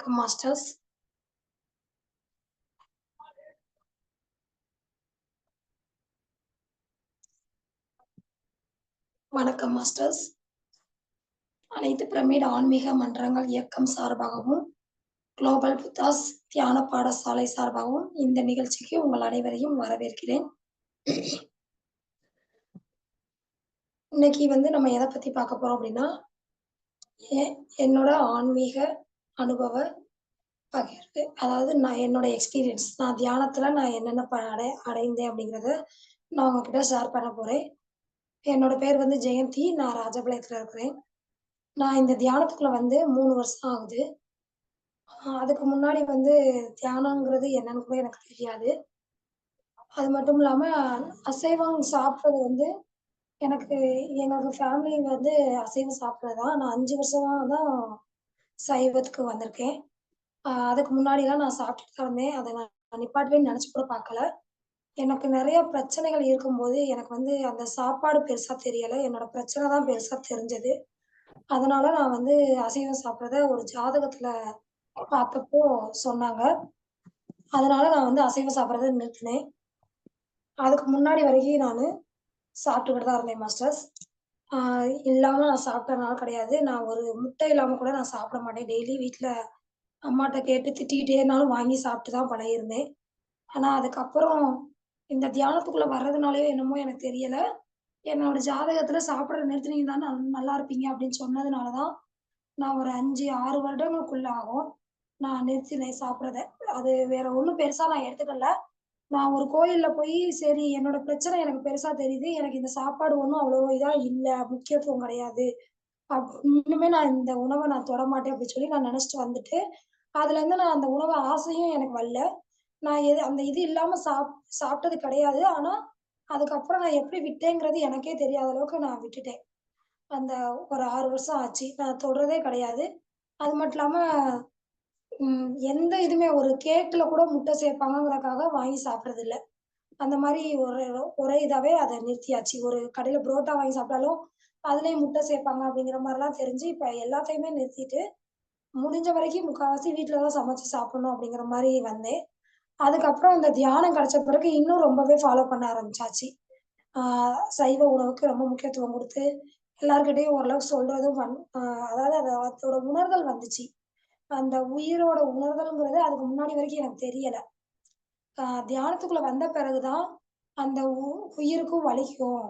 வணக்கம் மாஸ்டர்ஸ். வணக்கம் மாஸ்டர்ஸ். அனைத்து பிரமிட் ஆன்மீக மன்றங்கள் இயக்கம் சார்பாகவும், குளோபல் புத்தாஸ் தியான பாடசாலை சார்பாகவும் இந்த நிகழ்ச்சிக்கு உங்கள் அனைவரையும் வரவேற்கிறேன். இன்னைக்கு நம்ம எதை பத்தி பார்க்க போறோம் அப்படின்னா, என்னோட ஆன்மீக அனுபவ பகிர்வு. அதாவது நான் என்னோட எக்ஸ்பீரியன்ஸ், நான் தியானத்துல நான் என்னென்ன அடைந்தேன் அப்படிங்கிறத நான் உங்ககிட்ட ஷேர் பண்ண போறேன். என்னோட பேர் ஜெயந்தி. நான் ராஜபாளையத்துல இருக்கிறேன். நான் இந்த தியானத்துக்குள்ள 3 வருஷம் ஆகுது. அதுக்கு முன்னாடி தியானங்கிறது என்னன்னு கூட எனக்கு தெரியாது. அது மட்டும் இல்லாம அசைவம் சாப்பிடுறது எனக்கு எங்களோட ஃபேமிலி அசைவம் சாப்பிடுறது தான். நான் 5 வருஷமா தான் சைவத்துக்கு வந்திருக்கேன். அதுக்கு முன்னாடிலாம் நான் சாப்பிட்டுட்டு தான் இருந்தேன். அத நான் நிப்பாட்டுவேன்னு நெனச்சு கூட பார்க்கல. எனக்கு நெறைய பிரச்சனைகள் இருக்கும்போது எனக்கு அந்த சாப்பாடு பெருசா தெரியல. என்னோட பிரச்சனை தான் பெருசா தெரிஞ்சது. அதனால நான் அசைவம் சாப்பிடுறத ஒரு ஜாதகத்துல பார்த்தப்போ சொன்னாங்க. அதனால நான் அசைவம் சாப்பிடுறத நிறுத்தினேன். அதுக்கு முன்னாடி வரைக்கும் நானு சாப்பிட்டுக்கிட்டு தான் இருந்தேன் மாஸ்டர்ஸ். இல்லாம நான் சாப்பிட்ட நாள் கிடையாது. நான் ஒரு முட்டை இல்லாம கூட நான் சாப்பிட மாட்டேன். டெய்லி வீட்ல அம்மாட்ட கேட்டு திட்டிக்கிட்டே இருந்தாலும் வாங்கி சாப்பிட்டு தான் பழகியிருந்தேன். ஆனா அதுக்கப்புறம் இந்த தியானத்துக்குள்ள வர்றதுனாலயோ என்னமோ எனக்கு தெரியல. என்னோட ஜாதகத்துல சாப்பிடுறத நிறுத்துனீங்கன்னா நல்லா இருப்பீங்க அப்படின்னு சொன்னதுனால தான், நான் ஒரு 5, 6 வருடங்களுக்குள்ள ஆகும். நான் நிறுத்தினேன் சாப்பிடுறத. அது வேற ஒண்ணும் பெருசா நான் எடுத்துக்கல. நான் ஒரு கோயில்ல போய் சரி என்னோட பிரச்சனை எனக்கு பெருசா தெரியுது. எனக்கு இந்த சாப்பாடு ஒண்ணும் அவ்வளோ இதா இல்ல, முக்கியத்துவம் கிடையாது. இனிமே நான் இந்த உணவ நான் தொடமாட்டேன் அப்படின்னு சொல்லி நான் நினைச்சுட்டு வந்துட்டு, அதுலேருந்து நான் அந்த உணவு ஆசையும் எனக்கு வரல. நான் அந்த இது இல்லாம சாப்பிட்டது கிடையாது. ஆனா, அதுக்கப்புறம் நான் எப்படி விட்டேங்கிறது எனக்கே தெரியாத அளவுக்கு நான் விட்டுட்டேன். அந்த ஒரு 6 வருஷம் ஆச்சு. நான் தொடுறதே கிடையாது. அது மட்டும் இல்லாம எந்த இதுவுமே ஒரு கேக்ல கூட முட்டை சேர்ப்பாங்கங்கிறதுக்காக வாங்கி சாப்பிடுறதில்ல. அந்த மாரி ஒரே இதாவே அத நிறுத்தியாச்சு. ஒரு கடையில புரோட்டா வாங்கி சாப்பிட்டாலும், அதுலயும் முட்டை சேர்ப்பாங்க அப்படிங்கிற மாரிலாம் தெரிஞ்சு, இப்ப எல்லாத்தையுமே நிறுத்திட்டு, முடிஞ்ச வரைக்கும் முக்காவாசி வீட்ல தான் சமைச்சு சாப்பிடணும் அப்படிங்கிற மாரி வந்தேன். அதுக்கப்புறம் இந்த தியானம் கிடைச்ச பிறகு இன்னும் ரொம்பவே ஃபாலோ பண்ண ஆரம்பிச்சாச்சு. ஆ சைவ உணவுக்கு ரொம்ப முக்கியத்துவம் குடுத்து, எல்லார்கிட்டயும் ஓரளவுக்கு சொல்றதும் அதாவது அதோட உணர்தல் வந்துச்சு. அந்த உயிரோட உணர்தல்ங்கிறது அதுக்கு முன்னாடி வரைக்கும் எனக்கு தெரியல. தியானத்துக்குள்ள வந்த பிறகு தான், அந்த உயிருக்கும் வலிக்கும்.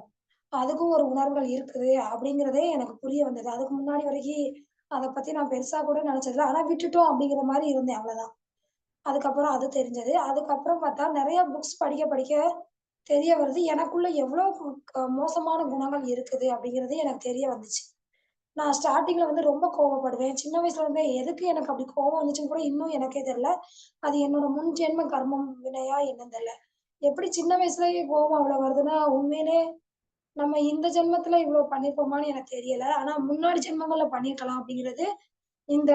அதுக்கும் ஒரு உணர்வுகள் இருக்குது அப்படிங்கிறதே எனக்கு புரிய வந்தது. அதுக்கு முன்னாடி வரைக்கும் அத பத்தி நான் பெருசா கூட நினைச்சதில்ல. ஆனா விட்டுட்டோம் அப்படிங்கிற மாரி இருந்தேன் அவ்வளதான். அதுக்கப்புறம் அது தெரிஞ்சது. அதுக்கப்புறம் பார்த்தா நெறைய புக்ஸ் படிக்க படிக்க தெரிய வருது. எனக்குள்ள எவ்வளோ மோசமான குணங்கள் இருக்குது அப்படிங்கிறது எனக்கு தெரிய வந்துச்சு. நான் ஸ்டார்ட்டிங்ல ரொம்ப கோவப்படுவேன். சின்ன வயசுல இருந்தே எதுக்கு எனக்கு அப்படி கோவம் வந்துச்சுன்னு கூட இன்னும் எனக்கே தெரியல. அது என்னோட முன் ஜென்ம கர்மம் வினையா என்னன்னு தெரியல. எப்படி சின்ன வயசுலயே கோவம் அவ்வளோ வருதுன்னா, உண்மையிலே நம்ம இந்த ஜென்மத்துல இவ்வளோ பண்ணியிருப்போமான்னு எனக்கு தெரியல. ஆனா முன்னாடி ஜென்மங்கள்ல பண்ணியிருக்கலாம் அப்படிங்கிறது இந்த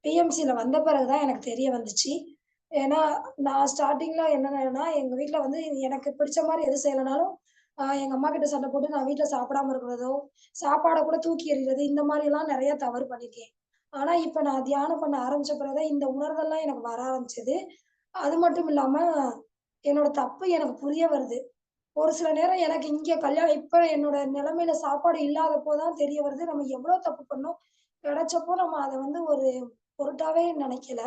பிஎம்சில வந்த பிறகு தான் எனக்கு தெரிய வந்துச்சு. ஏன்னா, நான் ஸ்டார்ட்டிங்ல என்னன்னா, எங்க வீட்ல எனக்கு பிடிச்ச மாரி எது செய்யலனாலும், எங்க அம்மாகிட்ட சண்டை போட்டு நான் வீட்ல சாப்பிடாம இருக்கிறதோ, சாப்பாட கூட தூக்கி எறியறது, இந்த மாரிலாம் நெறைய தவறு பண்ணியிருக்கேன். ஆனா, இப்ப நான் தியானம் பண்ண ஆரம்பிச்ச பிறகு தான் இந்த உணர்தல்லாம் எனக்கு வர ஆரம்பிச்சது. அது மட்டும் இல்லாம, என்னோட தப்பு எனக்கு புரிய வருது. ஒரு சில நேரம் எனக்கு இங்க இப்ப என்னோட நிலைமையில சாப்பாடு இல்லாதப்போ தான் தெரிய வருது, நம்ம எவ்வளோ தப்பு பண்ணோம். கிடைச்சப்போ நம்ம அத ஒரு பொருட்டாவே நினைக்கல.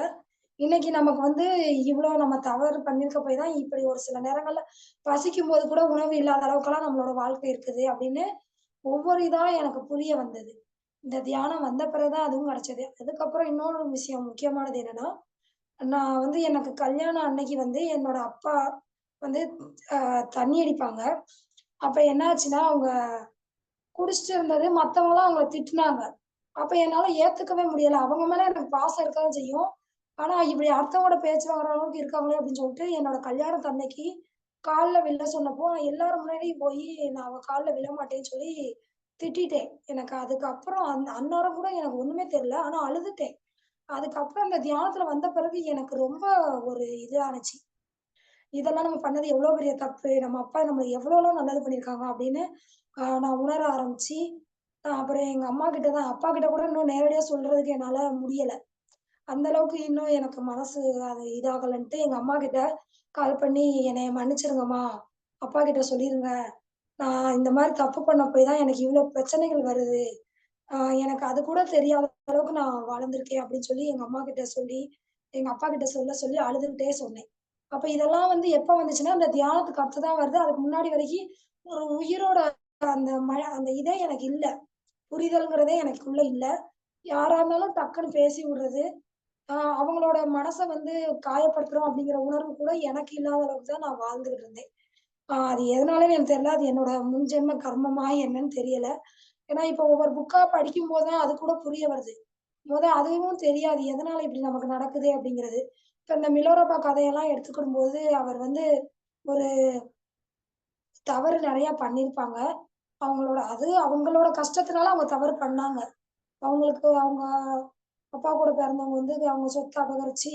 இன்னைக்கு நமக்கு இவ்ளோ நம்ம தவறு பண்ணியிருக்க போய் தான் இப்படி ஒரு சில நேரங்கள்ல பசிக்கும்போது கூட உணவு இல்லாத அளவுக்கெல்லாம் நம்மளோட வாழ்க்கை இருக்குது அப்படின்னு ஒவ்வொரு இதா எனக்கு புரிய வந்தது. இந்த தியானம் வந்த பிறகு தான் அதுவும் கிடைச்சது. அதுக்கப்புறம் இன்னொரு விஷயம் முக்கியமானது என்னன்னா, நான் எனக்கு கல்யாணம் அன்னைக்கு என்னோட அப்பா வந்து அ தண்ணி அடிப்பாங்க. அப்ப என்ன ஆச்சுன்னா, அவங்க குடிச்சிட்டு இருந்தது மத்தவங்கலாம் அவங்கள திட்டுனாங்க. அப்ப என்னால ஏத்துக்கவே முடியல. அவங்க மேல எனக்கு பாசம் இருக்க தான் செய்யும். ஆனா, இப்படி அடுத்தவங்களோட பேச்சு வாங்குற அளவுக்கு இருக்காங்களே அப்படின்னு சொல்லிட்டு, என்னோட கல்யாணத்தன்னைக்கு கால்ல விழ சொன்னப்போ, எல்லார் முன்னாடியும் போயி நான் அவ கால்ல விழமாட்டேன்னு சொல்லி திட்டிட்டேன். எனக்கு அதுக்கப்புறம் அந்நேரம் கூட எனக்கு ஒண்ணுமே தெரியல. ஆனா அழுதுட்டேன். அதுக்கப்புறம் அந்த தியானத்துல வந்த பிறகு எனக்கு ரொம்ப ஒரு இது ஆனுச்சு. இதெல்லாம் நம்ம பண்ணது எவ்வளோ பெரிய தப்பு. நம்ம அப்பா நம்மள எவ்வளோலாம் நல்லது பண்ணியிருக்காங்க அப்படின்னு நான் உணர ஆரம்பிச்சு, அப்புறம் எங்க அம்மாகிட்ட தான் அப்பா கிட்ட கூட இன்னும் நேரடியா சொல்றதுக்கு என்னால முடியல. அந்த அளவுக்கு இன்னும் எனக்கு மனசு அது இதாகலன்ட்டு எங்க அம்மாகிட்ட கால் பண்ணி, "என்னைய மன்னிச்சுருங்கம்மா. அப்பாகிட்ட சொல்லிருங்க. நான் இந்த மாரி தப்பு பண்ண போய் தான் எனக்கு இவ்ளோ பிரச்சனைகள் வருது. ஆ எனக்கு அது கூட தெரியாத அளவுக்கு நான் வளர்ந்துருக்கேன்." அப்படின்னு சொல்லி எங்க அம்மாகிட்ட சொல்லி, எங்க அப்பாகிட்ட சொல்ல சொல்லி அழுதுகிட்டே சொன்னேன். அப்ப இதெல்லாம் வந்து எப்ப வந்துச்சுன்னா, அந்த தியானத்துக்கு அடுத்து தான் வருது. அதுக்கு முன்னாடி வரைக்கும் ஒரு உயிரோட அந்த இதே எனக்கு இல்ல. புரிதல்ங்கிறதே எனக்குள்ள இல்ல. யாரா இருந்தாலும் டக்குன்னு பேசி விடுறது. அவங்களோட மனச வந்து காயப்படுத்துறோம் அப்படிங்கிற உணர்வு கூட எனக்கு இல்லாத அளவுக்கு தான் நான் வாழ்ந்துகிட்டு இருந்தேன். அது எதனாலன்னு எனக்கு தெரியல. அது என்னோட முன்ஜென்ம கர்மமா என்னன்னு தெரியல. ஏன்னா, இப்போ ஒவ்வொரு புக்கா படிக்கும்போது தான் அது கூட புரிய வருது. அதுவும் தெரியாது. எதனால இப்படி நமக்கு நடக்குது அப்படிங்கிறது. இப்ப இந்த மிலோரப்பா கதையெல்லாம் எடுத்துக்கிடும்போது, அவர் வந்து ஒரு தவறு நெறையா பண்ணியிருப்பாங்க. அவங்களோட கஷ்டத்தினால அவங்க தவறு பண்ணாங்க. அவங்களுக்கு அவங்க அப்பா கூட பிறந்தவங்க வந்து அவங்க சொத்த அபகரிச்சு,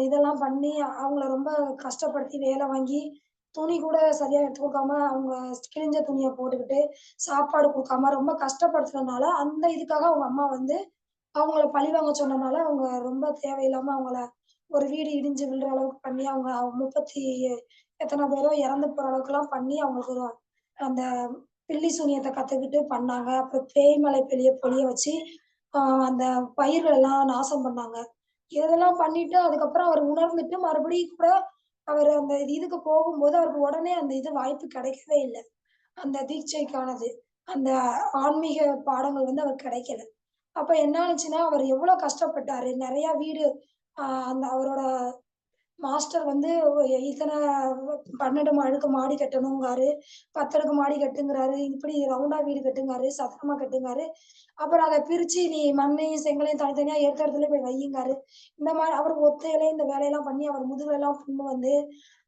இதெல்லாம் பண்ணி அவங்கள ரொம்ப கஷ்டப்படுத்தி வேல வாங்கி, துணி கூட சரியா எடுத்து குடுக்காம, அவங்க கிழிஞ்ச துணிய போட்டுக்கிட்டு, சாப்பாடு குடுக்காம ரொம்ப கஷ்டப்படுத்துனனால, அந்த இதுக்காக அவங்க அம்மா வந்து அவங்கள பழிவாங்க சொன்னனால, அவங்க ரொம்ப தேவையில்லாம அவங்கள ஒரு வீடு இடிஞ்சு விழுற அளவுக்கு பண்ணி, அவங்க 30 எத்தன பேரோ இறந்து போற அளவுக்குலாம் பண்ணி, அவங்களுக்கு ஒரு அந்த பில்லி சூனியத்த கத்துக்கிட்டு பண்ணாங்க. அப்புறம் பேய் மழை பொழிய வச்சு, ஆ அந்த பயிர்கள் எல்லாம் நாசம் பண்ணாங்க. இதெல்லாம் பண்ணிட்டு, அதுக்கப்புறம் அவர் உணர்ந்துட்டு மறுபடியும் கூட அவரு அந்த இதுக்கு போகும்போது, அவருக்கு உடனே அந்த இது வாய்ப்பு கிடைக்கவே இல்ல. அந்த தீட்சைக்கானது. அந்த ஆன்மீக பாடங்கள் வந்து அவருக்கு கிடைக்கல. அப்ப என்ன ஆனுச்சுன்னா, அவர் எவ்வளோ கஷ்டப்பட்டாரு. நெறையா வீடு அந்த அவரோட மாஸ்டர் வந்து இத்தன 12 அடுக்கு மாடி கட்டணுங்காரு. 10 அடுக்கு மாடி கட்டுங்கிறாரு. இப்படி ரவுண்டா வீடு கட்டுங்காரு. சதுரமா கட்டுங்காரு. அப்புறம் அத பிரிச்சு நீ மண்ணையும், செங்கலையும் தனித்தனியா எடுத்த இடத்துல போய் வையுங்காரு. இந்த மாரி அவரு ஒத்தையிலே இந்த வேலையெல்லாம் பண்ணி அவர் முதுகுலலாம் புண்ணு வந்து,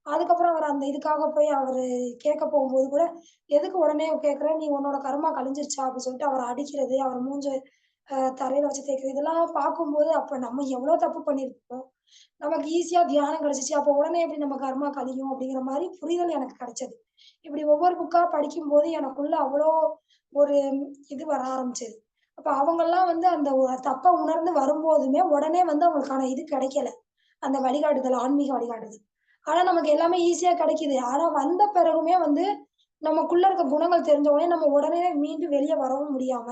அதுக்கப்புறம் அவர் அந்த இதுக்காக போய் அவரு கேட்க போகும்போது கூட, "எதுக்கு உடனே கேட்குற? நீ உன்னோட கர்மா கழிஞ்சிருச்சா?" அப்படின்னு சொல்லிட்டு அவர அடிக்கிறது, அவர் மூஞ்ச தரையில வச்சு தேய்க்கிறது, இதெல்லாம் பார்க்கும்போது அப்ப நம்ம எவ்வளோ தப்பு பண்ணியிருப்போம். நமக்கு ஈஸியா தியானம் கிடைச்சுச்சு. அப்போ உடனே எப்படி நம்ம கர்மா கழியும் அப்படிங்கிற மாரி புரிதல் எனக்கு கிடைச்சது. இப்படி ஒவ்வொரு புக்கா படிக்கும்போது எனக்குள்ள அவ்வளோ ஒரு இது வர ஆரம்பிச்சது. அப்ப அவங்கலாம் வந்து அந்த ஒரு தப்ப உணர்ந்து வரும்போதுமே, உடனே வந்து அவங்களுக்கான இது கிடைக்கல. அந்த வழிகாட்டுதல், ஆன்மீக வழிகாட்டுதல். ஆனா நமக்கு எல்லாமே ஈஸியா கிடைக்குது. ஆனா வந்த பிறகுமே வந்து நமக்குள்ள இருக்க குணங்கள் தெரிஞ்ச உடனே நம்ம உடனே மீண்டு வெளிய வரவும் முடியாம,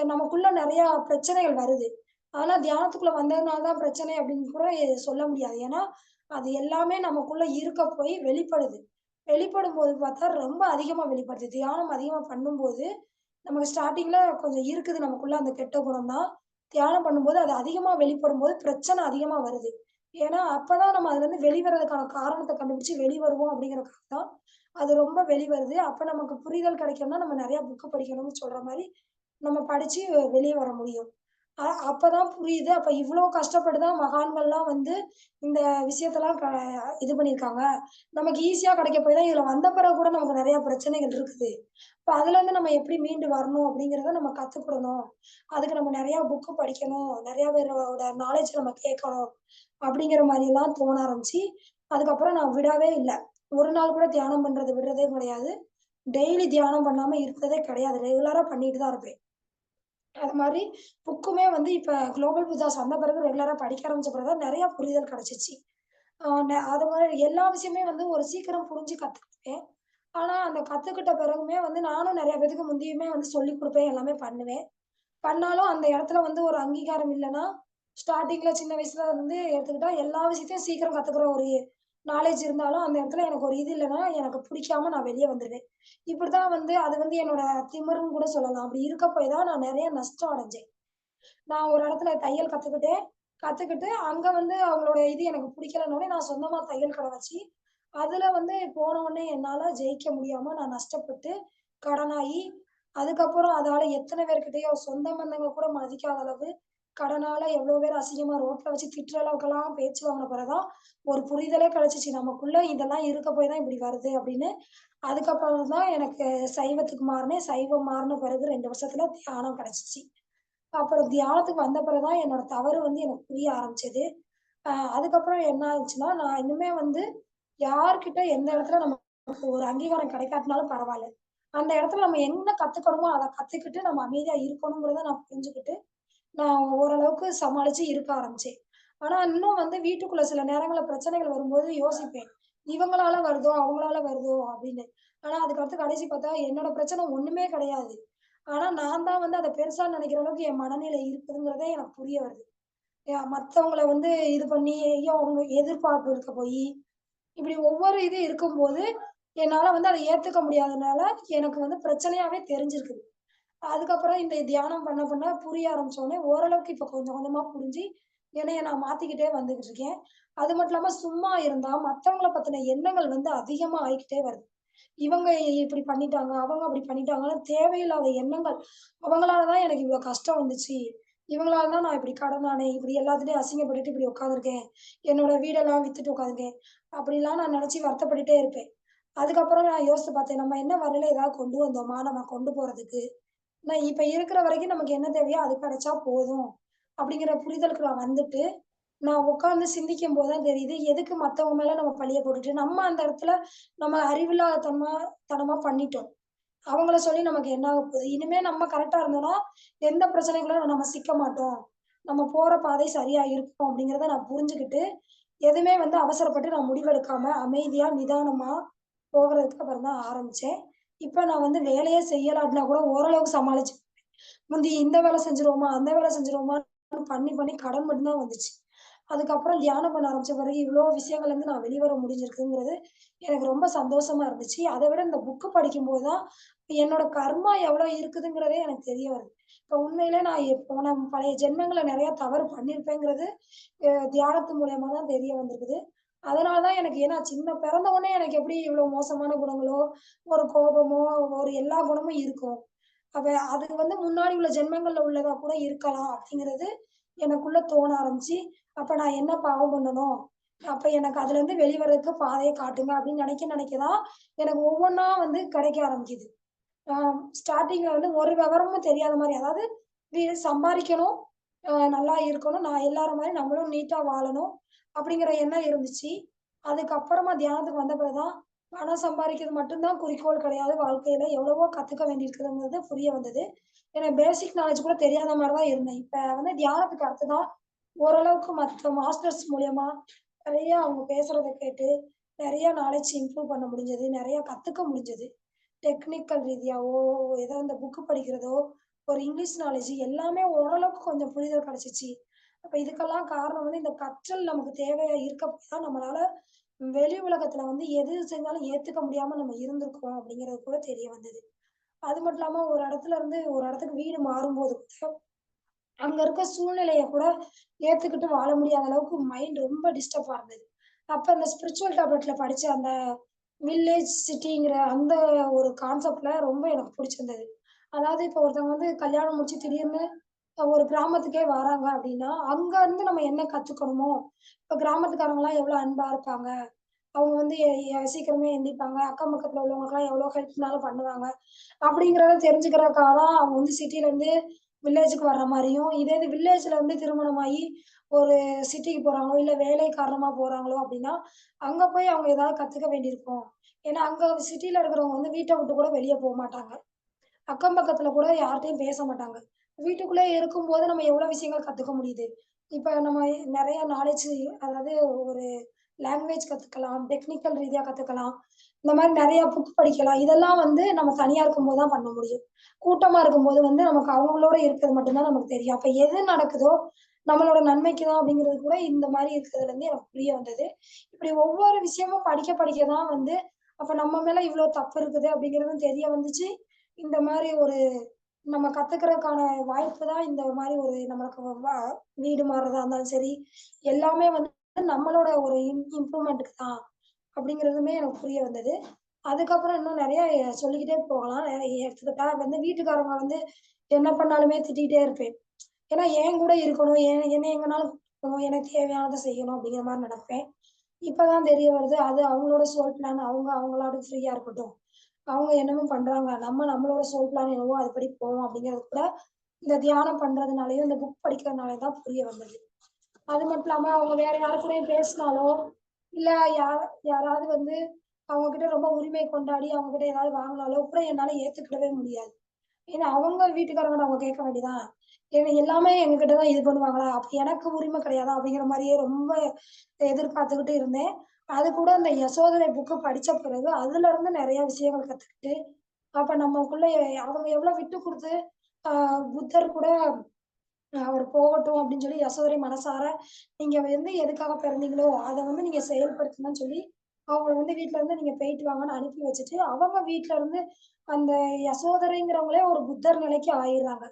நமக்குள்ள நெறையா பிரச்சனைகள் வருது. ஆனா தியானத்துக்குள்ள வந்ததுனால தான் பிரச்சனை அப்படின்னு கூட சொல்ல முடியாது. ஏன்னா, அது எல்லாமே நமக்குள்ள இருக்க போய் வெளிப்படுது. வெளிப்படும்போது பார்த்தா ரொம்ப அதிகமா வெளிப்படுது. தியானம் அதிகமா பண்ணும்போது, நமக்கு ஸ்டார்ட்டிங்ல கொஞ்சம் இருக்குது நமக்குள்ள அந்த கெட்ட குணம் தான். தியானம் பண்ணும்போது அது அதிகமா வெளிப்படும்போது பிரச்சனை அதிகமா வருது. ஏன்னா, அப்பதான் நம்ம அதுலருந்து வெளிவரதுக்கான காரணத்த கண்டுபிடிச்சு வெளிவருவோம் அப்படிங்கிறதுக்காக தான் அது ரொம்ப வெளிவருது. அப்ப நமக்கு புரிதல் கிடைக்கணும்னா, நம்ம நெறைய புக் படிக்கணும்னு சொல்ற மாரி நம்ம படிச்சு வெளிய வர முடியும். அப்பதான் புரியுது. அப்ப இவ்ளோ கஷ்டப்பட்டு தான் மகான்கள்லாம் வந்து இந்த விஷயத்தலாம் இது பண்ணியிருக்காங்க. நமக்கு ஈஸியா கிடைக்க போய் தான் இதுல வந்த பிறகு கூட நமக்கு நெறைய பிரச்சனைகள் இருக்குது. இப்ப அதுலருந்து நம்ம எப்படி மீண்டு வரணும் அப்படிங்கிறத நம்ம கத்துக்கிடணும். அதுக்கு நம்ம நெறைய புக்கு படிக்கணும். நெறைய பேரோட நாலேட்ஜ் நம்ம கேட்கணும். அப்படிங்கிற மாரிலாம் தோண ஆரம்பிச்சு, அதுக்கப்புறம் நான் விடவே இல்ல. ஒரு நாள் கூட தியானம் பண்றது விடுறதே கிடையாது. டெய்லி தியானம் பண்ணாம இருந்ததே கிடையாது. ரெகுலரா பண்ணிட்டு தான் இருப்பேன். அது மாரி புக்குமே வந்து இப்ப குளோபல் புத்தாஸ் வந்த பிறகு ரெகுலரா படிக்க ஆரம்பிச்ச பிறகு தான் நெறைய புரிதல் கிடைச்சுச்சு. ஆ அது மாரி எல்லா விஷயமே வந்து ஒரு சீக்கிரம் புரிஞ்சு கத்துக்கிட்டேன். ஆனா, அந்த கத்துக்கிட்ட பிறகுமே வந்து நானும் நெறைய பேத்துக்கு முந்தியுமே வந்து சொல்லிக் குடுப்பேன், எல்லாமே பண்ணுவேன். பண்ணாலும் அந்த இடத்துல வந்து ஒரு அங்கீகாரம் இல்லன்னா, ஸ்டார்ட்டிங்ல சின்ன வயசுல இருந்து எடுத்துக்கிட்டா எல்லா விஷயத்தையும் சீக்கிரம் கத்துக்கிற ஒரு நாலேட்ஜ் இருந்தாலும், அந்த இடத்துல எனக்கு ஒரு இது இல்லன்னா, எனக்கு பிடிக்காம நான் வெளிய வந்துருவேன். இப்படித்தான் வந்து அது வந்து என்னோட திமிருன்னு கூட சொல்லலாம். அப்படி இருக்க போய் தான் நான் நெறைய நஷ்டம் அடைஞ்சேன். நான் ஒரு இடத்துல தையல் கத்துக்கிட்டேன். கத்துக்கிட்டு அங்க வந்து அவங்களோட இது எனக்கு பிடிக்கலன்னோனே, நான் சொந்தமா தையல் கடை வச்சு, அதுல வந்து போன உடனே என்னால ஜெயிக்க முடியாம நான் நஷ்டப்பட்டு, கடனாகி, அதுக்கப்புறம் அதால எத்தன பேர்கிட்டயோ சொந்த பந்தங்க கூட மதிக்காத அளவு, கடனால எவ்வளோ பேர் அசிங்கமா ரோட்ல வச்சு திட்டுற அளவுக்கெல்லாம் பேச்சு வாங்குன பிறகு தான், ஒரு புரிதலே கிடைச்சுச்சு. நமக்குள்ள இதெல்லாம் இருக்க போய் தான் இப்படி வருது அப்படின்னு. அதுக்கப்புறம் தான் எனக்கு சைவத்துக்கு மாறுனேன். சைவம் மாறுன பிறகு 2 வருஷத்துல தியானம் கிடைச்சுச்சு. அப்புறம் தியானத்துக்கு வந்த பிறகு தான் என்னோட தவறு வந்து எனக்கு புரிய ஆரம்பிச்சது. அதுக்கப்புறம் என்ன ஆச்சுன்னா, நான் இனிமே வந்து யார்கிட்ட எந்த இடத்துல நமக்கு ஒரு அங்கீகாரம் கிடைக்காட்டினாலும் பரவால்ல. அந்த இடத்துல நம்ம என்ன கத்துக்கணுமோ, அத கத்துக்கிட்டு நம்ம அமைதியா இருக்கணுங்கிறத நான் புரிஞ்சுகிட்டு, நான் ஓரளவுக்கு சமாளிச்சு இருக்க ஆரம்பிச்சேன். ஆனா, இன்னும் வந்து வீட்டுக்குள்ள சில நேரங்கள்ல பிரச்சனைகள் வரும்போது யோசிப்பேன். இவங்களால வருதோ, அவங்களால வருதோ அப்படின்னு. ஆனா, அதுக்கடுத்து கடைசி பார்த்தா என்னோட பிரச்சனை ஒண்ணுமே கிடையாது. ஆனா, நான் தான் வந்து அத பெருசா நினைக்கிற அளவுக்கு என் மனநிலை இருக்குதுங்கிறதே எனக்கு புரிய வருது. மத்தவங்கள வந்து இது பண்ணி, ஐயோ! அவங்க எதிர்பார்ப்பு இருக்க போயி, இப்படி ஒவ்வொரு இது இருக்கும்போது, என்னால வந்து அத ஏத்துக்க முடியாதனால, எனக்கு வந்து பிரச்சனையாவே தெரிஞ்சிருக்குது. அதுக்கப்புறம் இந்த தியானம் பண்ண பண்ண புரிய ஆரம்பிச்சோனே, ஓரளவுக்கு இப்ப கொஞ்சம் கொஞ்சமா புரிஞ்சு, என்னைய நான் மாத்திக்கிட்டே வந்துகிட்டு இருக்கேன். அது மட்டும் இல்லாம சும்மா இருந்தா மத்தவங்கள பத்தின எண்ணங்கள் வந்து அதிகமா ஆயிக்கிட்டே வருது. இவங்க இப்படி பண்ணிட்டாங்க, அவங்க அப்படி பண்ணிட்டாங்கன்னு தேவையில்லாத எண்ணங்கள். அவங்களால தான் எனக்கு இவ்வளோ கஷ்டம் வந்துச்சு. இவங்களால தான் நான் இப்படி கடனானேன். இப்படி எல்லாத்துலயும் அசிங்கப்பட்டுட்டு இப்படி உட்காந்துருக்கேன். என்னோட வீடெல்லாம் வித்துட்டு உட்காந்துருக்கேன். அப்படிலாம் நான் நெனச்சு வருத்தப்பட்டுட்டே இருப்பேன். அதுக்கப்புறம் நான் யோசிச்சு பார்த்தேன். நம்ம என்ன வரையில ஏதாவது கொண்டு வந்தோமா? நம்ம கொண்டு போறதுக்கு? நான் இப்ப இருக்கிற வரைக்கும் நமக்கு என்ன தேவையோ அது கிடைச்சா போதும். அப்படிங்கிற புரிதலுக்கு நான் வந்துட்டு, நான் உட்கார்ந்து சிந்திக்கும்போது தான் தெரியுது, எதுக்கு மத்தவங்க மேல நம்ம பழிய போட்டுட்டு, நம்ம அந்த இடத்துல நம்ம தனமா பண்ணிட்டோம். அவங்கள சொல்லி நமக்கு என்ன ஆக போகுது? இனிமே நம்ம கரெக்ட்டா இருந்தோம்னா, எந்த பிரச்சனைக்குள்ள நம்ம சிக்க மாட்டோம். நம்ம போற பாதை சரியா இருக்கும் அப்படிங்கிறத நான் புரிஞ்சுகிட்டு, எதுவுமே வந்து அவசரப்பட்டு நான் முடிவெடுக்காம, அமைதியா, நிதானமா போகறதுக்கு அப்புறம் தான் ஆரம்பிச்சேன். இப்ப நான் வந்து வேலையே செய்யலாட்டினா கூட ஓரளவுக்கு சமாளிச்சு முந்தி இந்த வேலை செஞ்சுருவோமா, அந்த வேலை செஞ்சுருவோமான்னு பண்ணி, பண்ணி கடன் மட்டும் தான் வந்துச்சு. அதுக்கப்புறம் தியானம் பண்ண ஆரம்பிச்ச பிறகு இவ்ளோ விஷயங்கள்லருந்து நான் வெளிவர முடிஞ்சிருக்குங்கிறது எனக்கு ரொம்ப சந்தோஷமா இருந்துச்சு. அத விட இந்த புக் படிக்கும்போது தான் என்னோட கர்மா எவ்வளோ இருக்குதுங்கிறதே எனக்கு தெரிய வருது. இப்ப உண்மையிலே நான் போன பழைய ஜென்மங்கள்ல நெறைய தவறு பண்ணியிருப்பேங்கிறது தியானத்து மூலியமா தான் தெரிய வந்திருக்குது. அதனால தான் எனக்கு ஏன்னா பிறந்த உடனே எனக்கு எப்படி இவ்ளோ மோசமான குணங்களோ, ஒரு கோபமோ, ஒரு எல்லா குணமும் இருக்கும். அப்ப அது வந்து முன்னாடி உள்ள ஜென்மங்கள்ல உள்ளதா கூட இருக்கலாம் அப்படிங்கிறது எனக்குள்ள தோண ஆரம்பிச்சு, அப்ப நான் என்ன பாவம் பண்ணணும்? அப்ப எனக்கு அதுலருந்து வெளிவர்றதுக்கு பாதைய காட்டுங்க அப்படின்னு நினைக்க நினைக்க தான், எனக்கு ஒவ்வொன்னா வந்து கிடைக்க ஆரம்பிக்குது. ஆ ஸ்டார்ட்டிங்ல வந்து ஒரு விவரமும் தெரியாத மாரி, அதாவது வீடு சம்பாரிக்கணும், நல்லா இருக்கணும், நான் எல்லார மாரி நம்மளும் நீட்டா வாழணும், அப்படிங்கிற எண்ணம் இருந்துச்சு. அதுக்கப்புறமா தியானத்துக்கு வந்த பிறகு தான், பணம் சம்பாரிக்கிறது மட்டும் தான் குறிக்கோள் கிடையாது. வாழ்க்கையில எவ்வளவோ கத்துக்க வேண்டியிருக்குதுங்கிறது புரிய வந்தது. எனக்கு பேசிக் நாலேட்ஜ் கூட தெரியாத மாரி தான் இருந்தேன். இப்ப வந்து தியானத்துக்கு அடுத்து தான் ஓரளவுக்கு மத்த மாஸ்டர்ஸ் மூலியமா நெறைய அவங்க பேசுறத கேட்டு, நெறைய நாலேட்ஜ் இம்ப்ரூவ் பண்ண முடிஞ்சது. நெறைய கத்துக்க முடிஞ்சது. டெக்னிக்கல் ரீதியாவோ, ஏதோ இந்த புக் படிக்கிறதோ, ஒரு இங்கிலீஷ் நாலேட்ஜ் எல்லாமே ஓரளவுக்கு கொஞ்சம் புரிதல் கிடைச்சுச்சு. அப்ப இதுக்கெல்லாம் காரணம் வந்து இந்த கற்றல் நமக்கு தேவையா இருக்க போய் தான் நம்மளால வெளி உலகத்துல வந்து எது செஞ்சாலும் ஏத்துக்க முடியாம நம்ம இருந்திருக்கோம் அப்படிங்கிறது கூட தெரிய வந்தது. அது மட்டும் இல்லாம ஒரு இடத்துல இருந்து ஒரு இடத்துக்கு வீடு மாறும்போது கூட, அங்க இருக்க சூழ்நிலைய கூட ஏத்துக்கிட்டு வாழ முடியாத அளவுக்கு மைண்ட் ரொம்ப டிஸ்டர்பா இருந்தது. அப்ப அந்த ஸ்பிரிச்சுவல் டேப்லெட்ல படிச்ச அந்த வில்லேஜ், சிட்டிங்கிற அந்த ஒரு கான்செப்ட்ல ரொம்ப எனக்கு புடிச்சிருந்தது. அதாவது இப்ப ஒருத்தவங்க வந்து கல்யாணம் முடிச்சு திடீர்னு ஒரு கிராமத்துக்கே வராங்க அப்டின்னா, அங்க இருந்து நம்ம என்ன கத்துக்கணுமோ, இப்ப கிராமத்துக்காரங்கலாம் எவ்வளோ அன்பா இருப்பாங்க. அவங்க வந்து எ எ சீக்கிரமே எந்திரிப்பாங்க. அக்கம் பக்கத்துல உள்ளவங்களுக்கெல்லாம் எவ்வளோ ஹெல்ப்னாலும் பண்ணுவாங்க. அப்படிங்கிறத தெரிஞ்சுக்கிறதுக்காக தான் அவங்க வந்து சிட்டிலருந்து வில்லேஜுக்கு வர்ற மாரியும், இதே இது வில்லேஜ்ல வந்து திருமணமாகி ஒரு சிட்டிக்கு போறாங்களோ, இல்ல வேலை காரணமா போறாங்களோ அப்படின்னா, அங்க போய் அவங்க ஏதாவது கத்துக்க வேண்டியிருக்கும். ஏன்னா, அங்க சிட்டில இருக்கிறவங்க வந்து வீட்ட விட்டு கூட வெளிய போமாட்டாங்க. அக்கம் பக்கத்துல கூட யார்ட்டயும் பேச மாட்டாங்க. வீட்டுக்குள்ளே இருக்கும்போது நம்ம எவ்வளோ விஷயங்கள் கத்துக்க முடியுது. இப்ப நம்ம நெறைய நாலேட்ஜ் அதாவது ஒரு லாங்குவேஜ் கத்துக்கலாம், டெக்னிக்கல் ரீதியா கத்துக்கலாம். இந்த மாரி நெறைய புக் படிக்கலாம். இதெல்லாம் வந்து நம்ம தனியா இருக்கும்போது தான் பண்ண முடியும். கூட்டமா இருக்கும்போது வந்து நமக்கு அவங்களோட இருக்கிறது மட்டும் தான் நமக்கு தெரியும். அப்ப எது நடக்குதோ, நம்மளோட நன்மைக்கு தான் அப்படிங்கிறது கூட இந்த மாரி இருக்கிறதுலருந்து எனக்கு புரிய வந்தது. இப்படி ஒவ்வொரு விஷயமும் படிக்க படிக்க தான் வந்து, அப்ப நம்ம மேல இவ்ளோ தப்பு இருக்குது அப்படிங்கிறதும் தெரிய வந்துச்சு. இந்த மாரி ஒரு நம்ம கத்துக்கிறதுக்கான வாய்ப்பு தான் இந்த மாரி ஒரு நம்மளுக்கு வீடு மாறுறதா இருந்தாலும் சரி, எல்லாமே வந்து நம்மளோட ஒரு இம்ப்ரூவ்மென்ட்க்கு தான் அப்படிங்கிறதுமே எனக்கு புரிய வந்தது. அதுக்கப்புறம் இன்னும் நெறைய சொல்லிக்கிட்டே போகலாம். நெறைய எடுத்துக்கிட்டா வந்து வீட்டுக்காரங்க வந்து என்ன பண்ணாலுமே திட்டிக்கிட்டே இருப்பேன். ஏன்னா என் கூட இருக்கணும், என்ன எங்கனாலும் கூப்பிடணும், எனக்கு தேவையானத செய்யணும் அப்படிங்கிற மாரி நடப்பேன். இப்ப தான் தெரிய வருது, அது அவங்களோட சோல் பிளான். அவங்க அவங்களோட ஃப்ரீயா இருக்கட்டும். அவங்க என்னமோ பண்றாங்க. நம்ம நம்மளோட சோல் பிளான் என்னவோ அதுபடி போவோம் அப்படிங்கிறது கூட இந்த தியானம் பண்றதுனாலயும், இந்த புக் படிக்கிறதுனாலயும் தான் புரிய வந்தது. அது மட்டும் இல்லாம அவங்க வேற யாரு கூடயும் பேசினாலோ, இல்ல யாராவது வந்து அவங்க கிட்ட ரொம்ப உரிமை கொண்டாடி அவங்க கிட்ட ஏதாவது வாங்கினாலோ கூட என்னால ஏத்துக்கிடவே முடியாது. ஏன்னா அவங்க வீட்டுக்காரங்கட்ட அவங்க கேட்க வேண்டியதான். ஏன்னா எல்லாமே எங்ககிட்ட தான் இது பண்ணுவாங்களா? அப்ப எனக்கு உரிமை கிடையாதா? அப்படிங்கிற மாரியே ரொம்ப எதிர்பார்த்துக்கிட்டு இருந்தேன். அது கூட அந்த யசோதரை புக்கு படிச்ச பிறகு அதுலருந்து நெறைய விஷயங்கள் கத்துக்கிட்டு, அப்ப நமக்குள்ள அவங்க எவ்வளோ விட்டு குடுத்து, ஆ புத்தர் கூட அவர் போகட்டும் அப்படின்னு சொல்லி யசோதரை மனசார, நீங்க வந்து எதுக்காக பிறந்தீங்களோ, அத வந்து நீங்க செயல்படுத்தணும்னு சொல்லி, அவங்கள வந்து வீட்ல இருந்து நீங்க போயிட்டு வாங்கன்னு அனுப்பி வச்சுட்டு, அவங்க வீட்ல இருந்து அந்த யசோதரைங்கிறவங்களே ஒரு புத்தர் நிலைக்கு ஆயிர்றாங்க.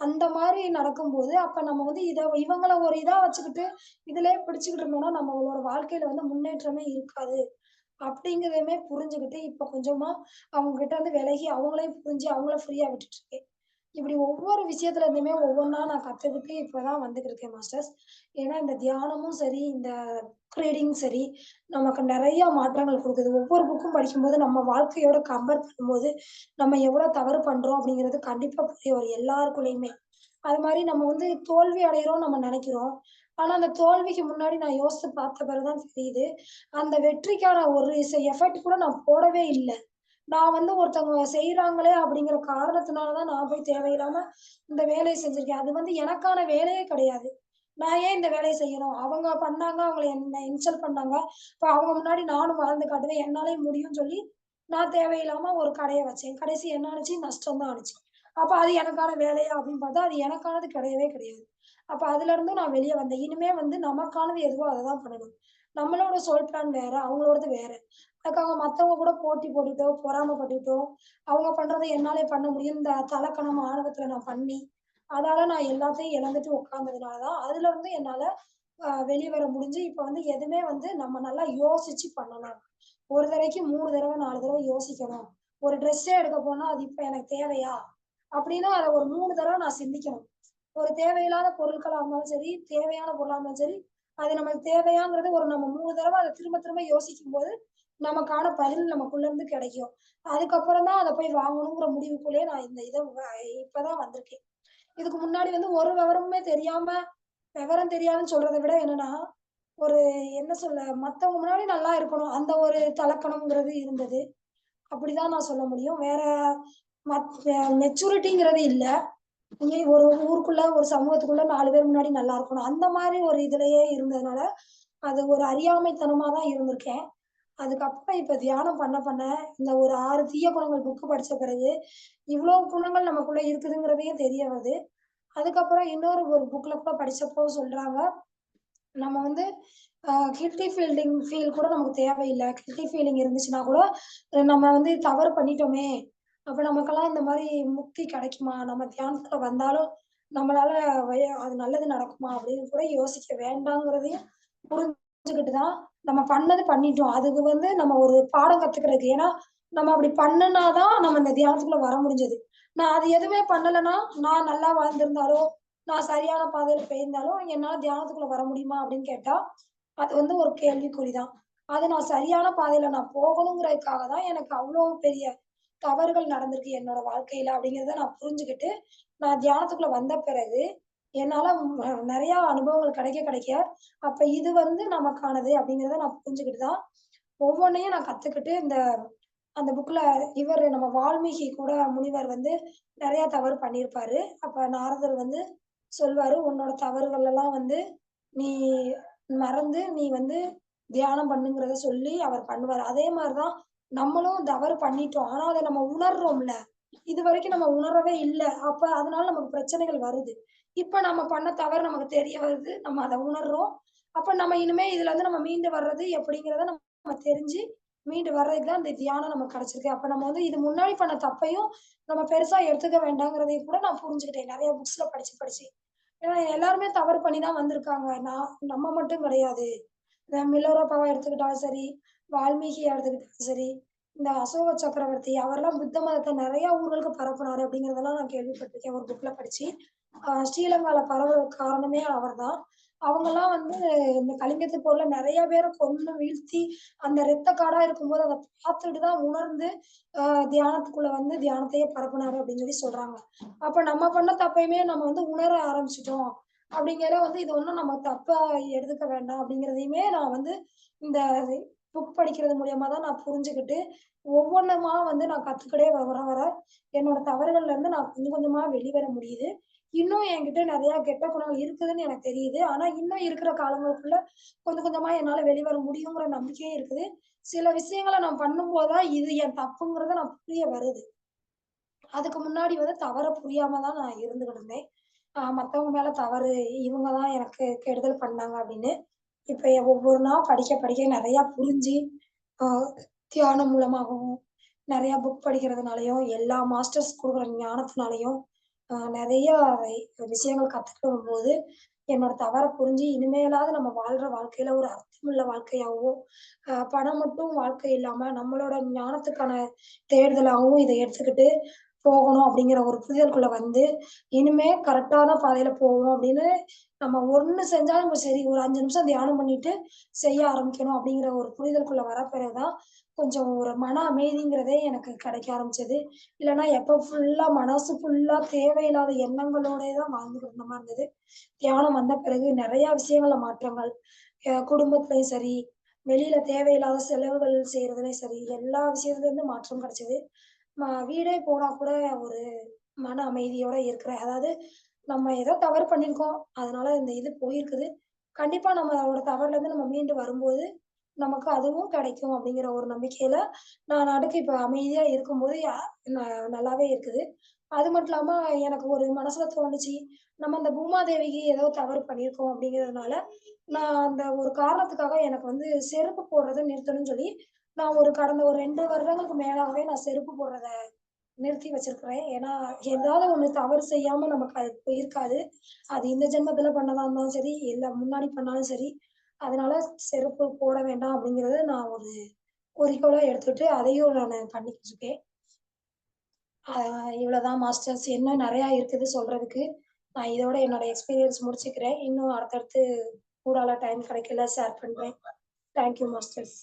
அந்த மாரி நடக்கும்போது, அப்ப நம்ம வந்து இவங்கள ஒரு இதா வச்சுக்கிட்டு, இதிலயே பிடிச்சுக்கிட்டு இருந்தோம்னா, நம்மளோட வாழ்க்கையில வந்து முன்னேற்றமே இருக்காது. அப்படிங்கிறதையுமே புரிஞ்சுகிட்டு, இப்ப கொஞ்சமா அவங்க கிட்ட இருந்து விலகி, அவங்களையும் புரிஞ்சு, அவங்கள ஃப்ரீயா விட்டுட்டு இருக்கேன். இப்படி ஒவ்வொரு விஷயத்துல இருந்துமே ஒவ்வொன்னா நான் கத்துக்கிட்டு இப்ப தான் வந்துட்டு இருக்கேன் மாஸ்டர்ஸ். ஏன்னா இந்த தியானமும் சரி, இந்த புக் ரீடிங் சரி, நமக்கு நெறைய மாற்றங்கள் குடுக்குது. ஒவ்வொரு புக்கும் படிக்கும்போது நம்ம வாழ்க்கையோட கம்பேர் பண்ணும்போது, நம்ம எவ்வளோ தவறு பண்றோம் அப்படிங்கிறது கண்டிப்பா புரிய வரும் எல்லாருக்குள்ளயுமே. அது மாரி நம்ம வந்து தோல்வி அடையிறோம்னு நம்ம நெனைக்கிறோம். ஆனா அந்த தோல்விக்கு முன்னாடி நான் யோசிச்சு பார்த்த பிறகு தான் தெரியுது, அந்த வெற்றிக்கான ஒரு எஃபர்ட் கூட நான் போடவே இல்ல. நான் வந்து ஒருத்தவங்க செய்றாங்களே அப்படிங்கிற காரணத்தினால தான் நான் போய் தேவையில்லாம இந்த வேலைய செஞ்சிருக்கேன். அது வந்து எனக்கான வேலையே கிடையாது. நான் ஏன் இந்த வேலைய செய்யணும்? அவங்க பண்ணாங்க, அவங்கள என்ன இன்சல்ட் பண்ணாங்க. இப்ப அவங்க முன்னாடி நானும் வாழ்ந்து காட்டுவேன். என்னாலயும் முடியும்னு சொல்லி, நான் தேவையில்லாம ஒரு கடைய வச்சேன். கடைசி என்ன ஆனுச்சு? நஷ்டம் தான் ஆனுச்சு. அப்ப அது எனக்கான வேலையா அப்படின்னு பார்த்தா, அது எனக்கானது கிடையவே கிடையாது. அப்ப அதுலருந்து நான் வெளிய வந்தேன். இனிமே வந்து நமக்கானது எதுவோ அத தான் பண்ணணும். நம்மளோட சோல் பிளான் வேற, அவங்களோடது வேற. அதுக்காக மத்தவங்க கூட போட்டி போட்டுட்டோ, பொறாமைப்பட்டுட்டோ, அவங்க பண்றத என்னாலயே பண்ண முடியும். இந்த தலக்கணம் ஆணவத்துல நான் பண்ணி, அதால நான் எல்லாத்தையும் இழந்துட்டு உட்கார்ந்ததுனால தான், அதுலருந்து என்னால வெளிய வர முடிஞ்சு, இப்ப வந்து எதுவுமே வந்து நம்ம நல்லா யோசிச்சு பண்ணணும். ஒரு தடவைக்கு 3 தடவ, 4 தடவ யோசிக்கணும். ஒரு ட்ரெஸ்ஸே எடுக்க போனா, அது இப்ப எனக்கு தேவையா? அப்படின்னு அத ஒரு 3 தடவ நான் சிந்திக்கணும். ஒரு தேவையில்லாத பொருட்களா இருந்தாலும் சரி, தேவையான பொருளா இருந்தாலும் சரி, அது நமக்கு தேவையாங்கிறது ஒரு நம்ம 3 தடவ அத திரும்ப திரும்ப யோசிக்கும்போது, நமக்கான பதில் நமக்குள்ள இருந்து கிடைக்கும். அதுக்கப்புறம் தான் அத போய் வாங்கணுங்கிற முடிவுக்குள்ளயே நான் இந்த இத இப்ப தான் வந்திருக்கேன். இதுக்கு முன்னாடி வந்து ஒரு விவரமுமே தெரியாம, விவரம் தெரியாதுன்னு சொல்றத விட என்னன்னா, ஒரு என்ன சொல்ல, மத்தவங்க முன்னாடி நல்லா இருக்கணும். அந்த ஒரு தலக்கணம்ங்கிறது இருந்தது. அப்படிதான் நான் சொல்ல முடியும். வேற மத் மெச்சூரிட்டிங்கிறது இல்ல. ஒரு ஊருக்குள்ள, ஒரு சமூகத்துக்குள்ள 4 பேர் முன்னாடி நல்லா இருக்கணும். அந்த மாரி ஒரு இதுலயே இருந்ததுனால, அது ஒரு அறியாமைத்தனமா தான் இருந்திருக்கேன். அதுக்கப்புறம் இப்ப தியானம் பண்ண பண்ண, இந்த ஒரு 6 தீய குணங்கள் புக் படிச்ச பிறகு, இவ்ளோ குணங்கள் நமக்குள்ள இருக்குதுங்கிறதையும் தெரிய வருது. அதுக்கப்புறம் இன்னொரு ஒரு புக்ல கூட படிச்சப்போ சொல்றாங்க, நம்ம வந்து கில்டி ஃபீல் கூட நமக்கு தேவையில்ல. கில்டி ஃபீலிங் இருந்துச்சுன்னா கூட, நம்ம வந்து தவறு பண்ணிட்டோமே! அப்ப நமக்கெல்லாம் இந்த மாரி முக்தி கிடைக்குமா? நம்ம தியானத்துல வந்தாலும், நம்மளால அது நல்லது நடக்குமா? அப்படின்னு கூட யோசிக்க வேண்டாங்கிறதையும் புரிஞ்சுகிட்டு தான், நம்ம பண்ணது பண்ணிட்டோம். அதுக்கு வந்து நம்ம ஒரு பாடம் கத்துக்கிறதுக்கு. ஏன்னா, நம்ம அப்படி பண்ணுனா தான் நம்ம இந்த தியானத்துக்குள்ள வர முடிஞ்சது. நான் அது எதுவுமே பண்ணலன்னா, நான் நல்லா வாழ்ந்திருந்தாலோ, நான் சரியான பாதையில போயிருந்தாலும், என்னால தியானத்துக்குள்ள வர முடியுமா? அப்படின்னு கேட்டா, அது வந்து ஒரு கேள்விக்குறி தான். அது நான் சரியான பாதையில நான் போகணுங்கிறதுக்காக தான் எனக்கு அவ்ளோ பெரிய தவறுகள் நடந்திருக்கு என்னோட வாழ்க்கையில அப்படிங்கிறத நான் புரிஞ்சுகிட்டு, நான் தியானத்துக்குள்ள வந்த பிறகு, என்னால நெறைய அனுபவங்கள் கிடைக்க கிடைக்க, அப்ப இது வந்து நமக்கானது அப்படிங்கிறத நான் புரிஞ்சுகிட்டு தான், ஒவ்வொன்னையும் நான் கத்துக்கிட்டு அந்த புக்ல நம்ம வால்மீகி கூட முனிவர் வந்து நெறைய தவறு பண்ணியிருப்பாரு. அப்ப நாரதர் வந்து சொல்வாரு, "உன்னோட தவறுகள் எல்லாம் வந்து நீ மறந்து, நீ வந்து தியானம் பண்ணுங்கிறத" சொல்லி அவர் பண்ணுவாரு. அதே மாரி தான் நம்மளும் தவறு பண்ணிட்டோம். ஆனா அத நம்ம உணர்றோம்ல. இதுவரைக்கும் நம்ம உணரவே இல்ல. அப்ப அதனால நமக்கு பிரச்சனைகள் வருது. இப்ப நம்ம பண்ண தவறு நமக்கு தெரிய வருது. நம்ம அத உணர்றோம். அப்ப நம்ம இனிமே இதுலருந்து நம்ம மீண்டு வர்றது எப்படிங்கிறத நம்ம தெரிஞ்சு, மீண்டு வர்றதுக்கு தான் இந்த தியானம் நமக்கு கிடைச்சிருக்கு. அப்ப நம்ம வந்து இது முன்னாடி பண்ண தப்பையும் நம்ம பெருசா எடுத்துக்க வேண்டாங்கிறதையும் கூட நான் புரிஞ்சுக்கிட்டேன். நெறைய புக்ஸ்ல படிச்சு, படிச்சு. ஏன்னா எல்லாருமே தவறு பண்ணி தான் வந்திருக்காங்க. நம்ம மட்டும் கிடையாது. இந்த மிலோரப்பாவ எடுத்துக்கிட்டாலும் சரி, வால்மீகிய எடுத்துக்கிட்டாலும் சரி, இந்த அசோக சக்கரவர்த்தி அவர்லாம் புத்த மதத்த நெறைய ஊர்களுக்கு பரப்புனாரு அப்படிங்கிறதெல்லாம் நான் கேள்விப்பட்டிருக்கேன் ஒரு புக்ல படிச்சு. ஸ்ரீலங்கால பரவுறதுக்கு காரணமே அவர்தான். அவங்கலாம் வந்து இந்த கலிங்கத்து போர்ல நெறைய பேர கொன்னு வீழ்த்தி, அந்த இரத்த காடா இருக்கும்போது அத பார்த்துட்டு தான் உணர்ந்து, அ தியானத்துக்குள்ள வந்து தியானத்தையே பரப்புனாரு அப்படின்னு சொல்லி சொல்றாங்க. அப்ப நம்ம பண்ண தப்பையுமே நம்ம வந்து உணர ஆரம்பிச்சுட்டோம். அப்படிங்கையில வந்து இது ஒண்ணும் நம்ம தப்பா எடுத்துக்க வேண்டாம் அப்படிங்கிறதையுமே நான் வந்து இந்த புக் படிக்கிறது மூலியமா தான் நான் புரிஞ்சுகிட்டு, ஒவ்வொன்னுமா வந்து நான் கத்துக்கிட்டே வர என்னோட தவறுகள்லேருந்து நான் கொஞ்சம் கொஞ்சமா வெளிவர முடியுது. இன்னும் என்கிட்ட நெறைய கெட்ட குணங்கள் இருக்குதுன்னு எனக்கு தெரியுது. ஆனா, இன்னும் இருக்கிற காலங்களுக்குள்ள கொஞ்சம் கொஞ்சமா என்னால வெளிவர முடியுங்கிற நம்பிக்கையும் இருக்குது. சில விஷயங்கள நான் பண்ணும்போது தான் இது என் தப்புங்கிறத நான் புரிய வருது. அதுக்கு முன்னாடி வந்து தவற புரியாம தான் நான் இருந்துகிட்டு இருந்தேன். மத்தவங்க மேல தவறு, இவங்க தான் எனக்கு கெடுதல் பண்ணாங்க அப்படின்னு. இப்ப ஒவ்வொரு நாள் படிக்க படிக்க நெறையா புரிஞ்சு, அ தியானம் மூலமாகவும், நெறையா புக் படிக்கிறதுனாலயும், எல்லா மாஸ்டர்ஸ் குடுக்குற ஞானத்தினாலயும், நெறையா விஷயங்கள் கத்துக்கும்போது, என்னோட தவற புரிஞ்சு, இனிமேலாவது நம்ம வாழ்ற வாழ்க்கையில ஒரு அர்த்தமுள்ள வாழ்க்கையாவும், பணம் மட்டும் வாழ்க்கை இல்லாம, நம்மளோட ஞானத்துக்கான தேடுதலாவும் இத எடுத்துக்கிட்டு போகணும் அப்படிங்கிற ஒரு புரிதலுக்குள்ள வந்து, இனிமே கரெக்ட்டான பாதையில போவோம் அப்படின்னு, நம்ம ஒண்ணு செஞ்சாலும் சரி, ஒரு 5 நிமிஷம் தியானம் பண்ணிட்டு செய்ய ஆரம்பிக்கணும் அப்படிங்கிற ஒரு புரிதலுக்குள்ள வர பிறகு தான், கொஞ்சம் ஒரு மன அமைதிங்கிறதே எனக்கு கிடைக்க ஆரம்பிச்சது. இல்லன்னா எப்ப ஃபுல்லா மனசு ஃபுல்லா தேவையில்லாத எண்ணங்களோடயே தான் வாழ்ந்துட்டு இருந்த மாரி இருந்தது. தியானம் வந்த பிறகு நெறைய விஷயங்கள்ல மாற்றங்கள், குடும்பத்திலயும் சரி, வெளியில தேவையில்லாத செலவுகள் செய்றதுலயும் சரி, எல்லா விஷயத்துலருந்து மாற்றம் கிடைச்சது. வீடே போனா கூட ஒரு மன அமைதியோட இருக்கிறேன். அதாவது நம்ம ஏதோ தவறு பண்ணியிருக்கோம். அதனால இந்த இது போயிருக்குது. கண்டிப்பா நம்மளோட தவறுலேருந்து நம்ம மீண்டு வரும்போது, நமக்கு அதுவும் கிடைக்கும் அப்படிங்கிற ஒரு நம்பிக்கையில, நான் பாட்டுக்கு இப்ப அமைதியா இருக்கும்போது நல்லாவே இருக்குது. அது மட்டும் இல்லாம எனக்கு ஒரு மனசுல தோணுச்சு, நம்ம அந்த பூமாதேவிக்கு ஏதோ தவறு பண்ணியிருக்கோம் அப்படிங்கிறதுனால, நான் அந்த ஒரு காரணத்துக்காக எனக்கு வந்து செருப்பு போடுறத நிறுத்தணும்னு சொல்லி, நான் கடந்த ஒரு 2 வருடங்களுக்கு மேலாகவே நான் செருப்பு போடுறத நிறுத்தி வச்சிருக்கிறேன். ஏன்னா, ஏதாவது ஒண்ணு தவறு செய்யாம நமக்கு அது இருக்காது. அது இந்த ஜென்மத்தில பண்ணதா இருந்தாலும் சரி, இல்ல முன்னாடி பண்ணாலும் சரி, அதனால செருப்பு போட வேண்டாம் அப்படிங்கிறத நான் ஒரு குறிக்கோளா எடுத்துட்டு, அதையும் நானு பண்ணிக்கிட்டு இருக்கேன். அ இவ்வளோதான் மாஸ்டர்ஸ். இன்னும் நெறையா இருக்குது சொல்றதுக்கு. நான் இதோட என்னோட எக்ஸ்பீரியன்ஸ் முடிச்சுக்கிறேன். இன்னும் அடுத்தடுத்து கூடால டைம் கிடைக்கல ஷேர் பண்றேன். Thank you masters.